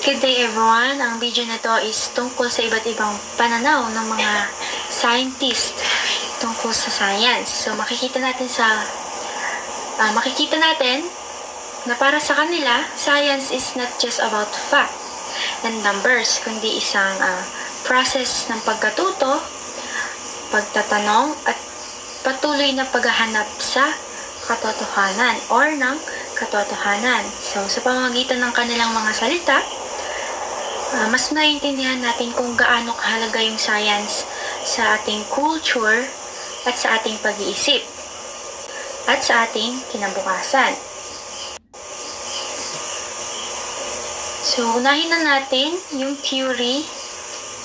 Good day everyone! Ang video na to is tungkol sa iba't ibang pananaw ng mga scientist tungkol sa science. So makikita natin na para sa kanila, science is not just about fact and numbers, kundi isang process ng pagkatuto, pagtatanong at patuloy na paghahanap sa katotohanan or ng katotohanan. So sa pamamagitan ng kanilang mga salita, mas naiintindihan natin kung gaano kahalaga yung science sa ating culture at sa ating pag-iisip at sa ating kinabukasan. So, unahin na natin yung theory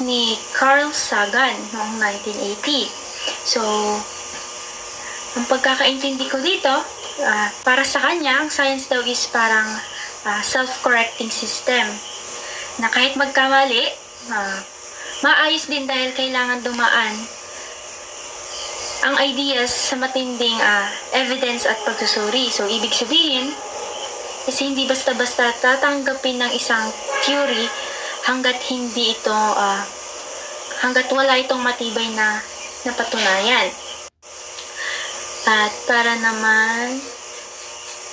ni Carl Sagan noong 1980. So, ang pagkakaintindi ko dito, para sa kanya, ang science daw is parang self-correcting system na kahit magkamali, maayos din dahil kailangan dumaan ang ideas sa matinding evidence at pagsusuri. So, ibig sabihin, kasi hindi basta-basta tatanggapin ng isang theory hanggat wala itong matibay na napatunayan. At para naman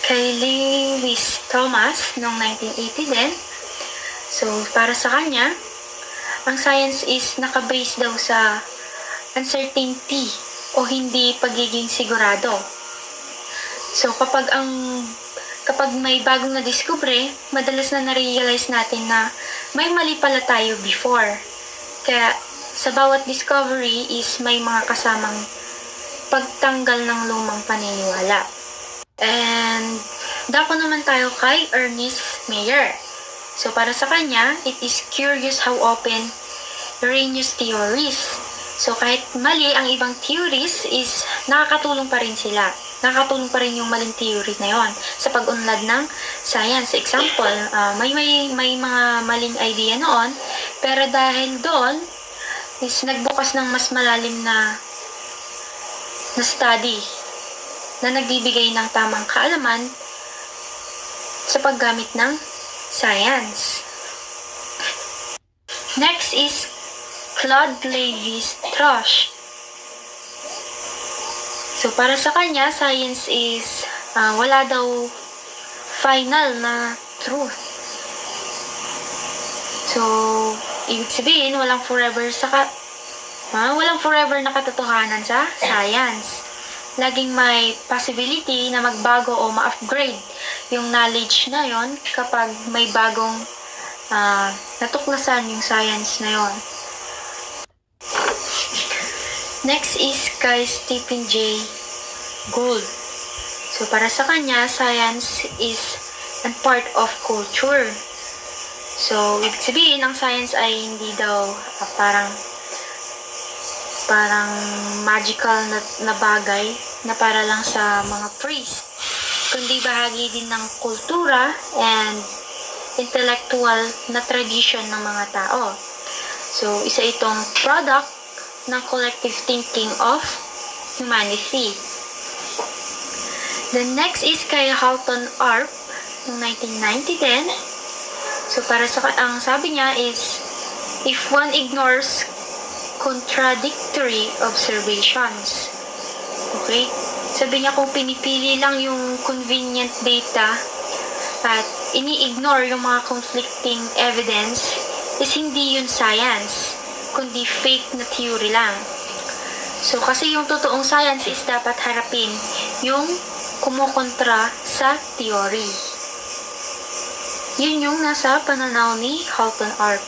kay Lewis Thomas noong 1980 din, so, para sa kanya, ang science is nakabase daw sa uncertainty o hindi pagiging sigurado. So, kapag may bagong na-discover, madalas na na-realize natin na may mali pala tayo before. Kaya, sa bawat discovery is may mga kasamang pagtanggal ng lumang paniniwala. And, dako naman tayo kay Ernest Mayr. So, para sa kanya, it is curious how open erroneous theories. So, kahit mali ang ibang theories is nakakatulong pa rin sila. Nakakatulong pa rin yung maling theories na yon sa pag-unlad ng science. Example, may mga maling idea noon, pero dahil doon, is nagbukas ng mas malalim na study na nagbibigay ng tamang kaalaman sa paggamit ng science. Next is Claude Lévi-Strauss. So, para sa kanya, science is wala daw final na truth. So, ibig sabihin, walang forever na katotohanan sa science. Laging may possibility na magbago o ma-upgrade yung knowledge na yon kapag may bagong natuklasan yung science na yon. Next is kay Stephen Jay Gould. So, para sa kanya, science is a part of culture. So, ibig sabihin, ang science ay hindi daw parang magical na bagay na para lang sa mga priest, kundi bahagi din ng kultura and intellectual na tradition ng mga tao. So, isa itong product ng collective thinking of humanity. The next is kay Halton Arp ng 1990 din. So, para sa ang sabi niya is, if one ignores contradictory observations. Okay? Sabi niya kung pinipili lang yung convenient data at ini-ignore yung mga conflicting evidence, is hindi yun science, kundi fake na theory lang. So, kasi yung totoong science is dapat harapin yung kumukontra sa theory. Yun yung nasa pananaw ni Halton Arp.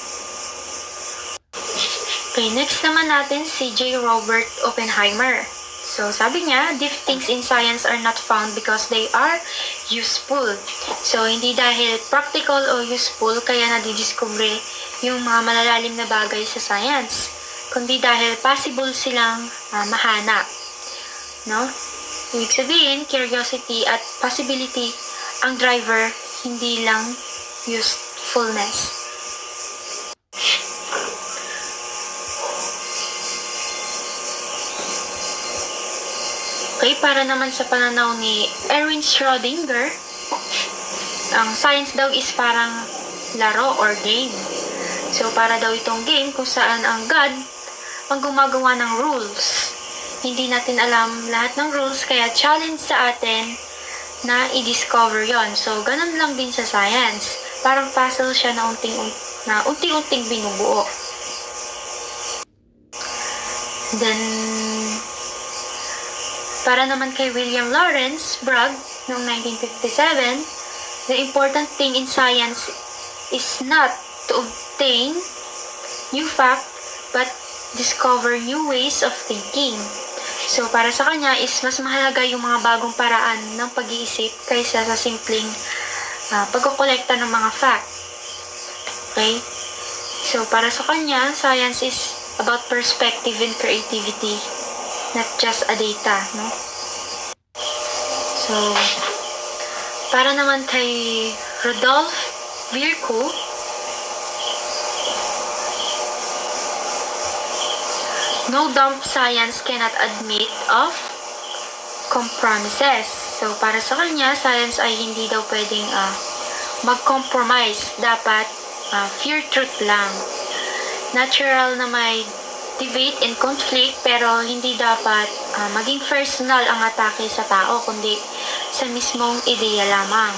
Okay, next naman natin si J. Robert Oppenheimer. So, sabi niya, deep things in science are not found because they are useful. So, hindi dahil practical o useful kaya nadidiscover yung mga malalalim na bagay sa science, kundi dahil possible silang mahanap. No? Ibig sabihin, curiosity at possibility ang driver, hindi lang usefulness. Okay, para naman sa pananaw ni Erwin Schrödinger, ang science daw is parang laro or game. So, para daw itong game kung saan ang God ang gumagawa ng rules. Hindi natin alam lahat ng rules, kaya challenge sa atin na i-discover yon. So, ganun lang din sa science. Parang puzzle siya na unti-unting binubuo. Then, para naman kay William Lawrence Bragg noong 1957, the important thing in science is not to obtain new fact, but discover new ways of thinking. So, para sa kanya is mas mahalaga yung mga bagong paraan ng pag-iisip kaysa sa simpleng pagkukolekta ng mga fact. Okay? So, para sa kanya, science is about perspective and creativity, not just a data, no? So, para naman kay Rudolf Virchow, no dumb science cannot admit of compromises. So, para sa kanya, science ay hindi daw pwedeng mag-compromise. Dapat pure truth lang. Natural na may debate and conflict, pero hindi dapat maging personal ang atake sa tao, kundi sa mismong ideya lamang.